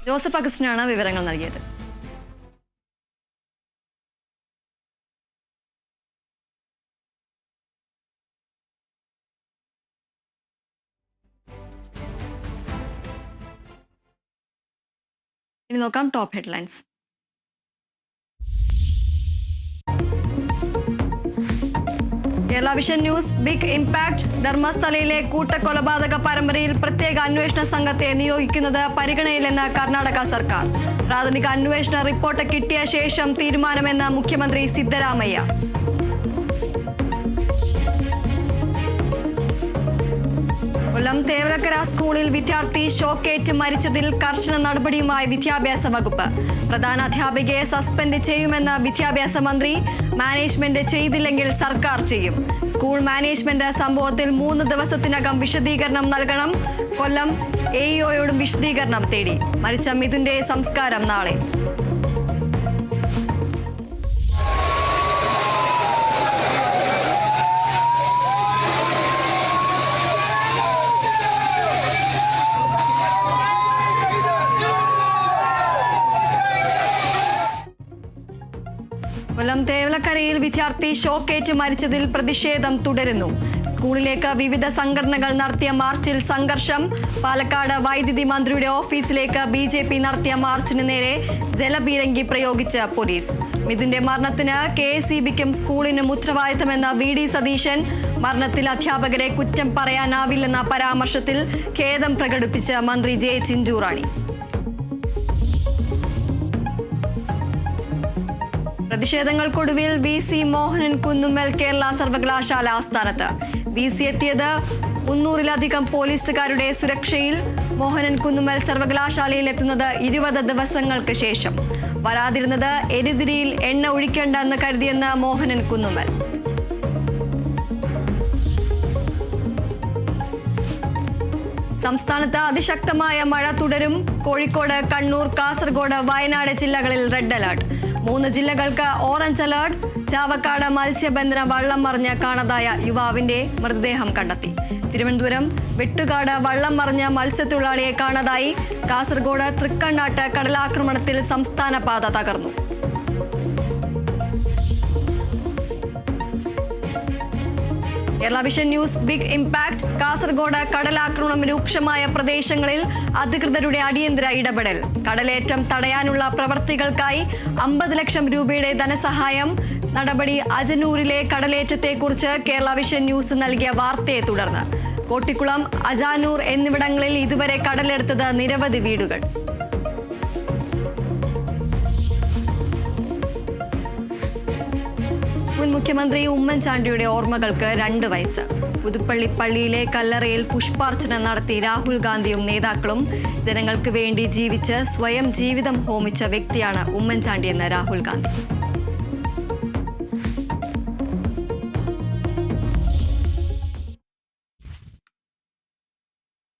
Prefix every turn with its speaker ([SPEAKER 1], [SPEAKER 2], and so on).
[SPEAKER 1] Joseph അഗസ്റ്റിനാണ് വിവരങ്ങൾ നൽകിയത്. ഇനി നോക്കാം top headlines. Kerala vision news big impact. ധർമ്മസ്ഥലയിലെ കൂട്ടക്കൊലപാതക പരമ്പരയിൽ പ്രത്യേക അന്വേഷണ സംഘത്തെ നിയോഗിക്കുന്നത് പരിഗണനയിലെന്ന് കർണാടക സർക്കാർ. പ്രാഥമിക അന്വേഷണ റിപ്പോർട്ട് കിട്ടിയ ശേഷം തീരുമാനമെന്ന് മുഖ്യമന്ത്രി സിദ്ധരാമയ്യ. കൊല്ലം തേവലക്കര സ്കൂളിൽ വിദ്യാർത്ഥി ഷോക്കേറ്റ് മരിച്ചതിൽ കർശന നടപടിയുമായി വിദ്യാഭ്യാസ വകുപ്പ്. പ്രധാന അധ്യാപികയെ സസ്പെൻഡ് ചെയ്യുമെന്ന് വിദ്യാഭ്യാസ മന്ത്രി. മാനേജ്മെന്റ് ചെയ്തില്ലെങ്കിൽ സർക്കാർ ചെയ്യും. സ്കൂൾ മാനേജ്മെന്റ് സംഭവത്തിൽ 3 ദിവസത്തിനകം വിശദീകരണം നൽകണം. കൊല്ലം AEOയോടും വിശദീകരണം തേടി. മരിച്ച മിഥുന്റെ സംസ്കാരം നാളെ. കൊല്ലം തേവലക്കരയിൽ വിദ്യാർത്ഥി ഷോക്കേറ്റ് മരിച്ചതിൽ പ്രതിഷേധം തുടരുന്നു. സ്കൂളിലേക്ക് വിവിധ സംഘടനകൾ നടത്തിയ മാർച്ചിൽ സംഘർഷം. പാലക്കാട് വൈദ്യുതി മന്ത്രിയുടെ ഓഫീസിലേക്ക് BJP നടത്തിയ മാർച്ചിന് നേരെ ജലപീരങ്കി പ്രയോഗിച്ച് പോലീസ്. മിഥുന്റെ മരണത്തിന് KSEBയ്ക്കും സ്കൂളിനും ഉത്തരവാദിത്തമെന്ന VD സതീശൻ. മരണത്തിൽ അധ്യാപകരെ കുറ്റം പറയാനാവില്ലെന്ന പരാമർശത്തിൽ ഖേദം പ്രകടിപ്പിച്ച് മന്ത്രി J ചിഞ്ചുറാണി. പ്രതിഷേധങ്ങൾക്കൊടുവിൽ VC മോഹനൻ കുന്നുമ്മൽ കേരള സർവകലാശാല ആസ്ഥാനത്ത്. VC എത്തിയത് 300-ലധികം പോലീസുകാരുടെ സുരക്ഷയിൽ. മോഹനൻ കുന്നുമ്മൽ സർവകലാശാലയിൽ എത്തുന്നത് 20 ദിവസങ്ങൾക്ക് ശേഷം. വരാതിരുന്നത് എരിതിരിയിൽ എണ്ണ ഒഴിക്കേണ്ടെന്ന് കരുതിയെന്ന് മോഹനൻ കുന്നുമ്മൽ. സംസ്ഥാനത്ത് അതിശക്തമായ മഴ തുടരും. കോഴിക്കോട്, കണ്ണൂർ, കാസർഗോഡ്, വയനാട് ജില്ലകളിൽ റെഡ് അലർട്ട്. 3 ജില്ലകൾക്ക് ഓറഞ്ച് അലർട്ട്. ചാവക്കാട് മത്സ്യബന്ധന വള്ളം മറിഞ്ഞ് കാണാതായ യുവാവിന്റെ മൃതദേഹം കണ്ടെത്തി. തിരുവനന്തപുരം വെട്ടുകാട് വള്ളം മറിഞ്ഞ മത്സ്യത്തൊഴിലാളിയെ കാണാതായി. കാസർഗോഡ് തൃക്കണ്ണാട്ട് കടലാക്രമണത്തിൽ സംസ്ഥാന പാത തകർന്നു. Kerala vision news big impact. Kasaragod കടലാക്രമണം രൂക്ഷമായ പ്രദേശങ്ങളിൽ അധികൃതരുടെ അടിയന്തര ഇടപെടൽ. കടലേറ്റം തടയാനുള്ള പ്രവർത്തികൾക്കായി 50 ലക്ഷം രൂപയുടെ ധനസഹായം. നടപടി അജനൂരിലെ കടലേറ്റത്തെക്കുറിച്ച് കേരള വിഷൻ ന്യൂസ് നൽകിയ വാർത്തയെ തുടർന്ന്. കോട്ടിക്കുളം, അജാനൂർ എന്നിവിടങ്ങളിൽ ഇതുവരെ കടലെടുത്തത് നിരവധി വീടുകൾ. മുൻ മുഖ്യമന്ത്രി ഉമ്മൻചാണ്ടിയുടെ ഓർമ്മകൾക്ക് 2 വയസ്സ്. പുതുപ്പള്ളി പള്ളിയിലെ കല്ലറയിൽ പുഷ്പാർച്ചന നടത്തി രാഹുൽ ഗാന്ധിയും നേതാക്കളും. ജനങ്ങൾക്ക് വേണ്ടി ജീവിച്ച് സ്വയം ജീവിതം ഹോമിച്ച വ്യക്തിയാണ് ഉമ്മൻചാണ്ടിയെന്ന് രാഹുൽ ഗാന്ധി.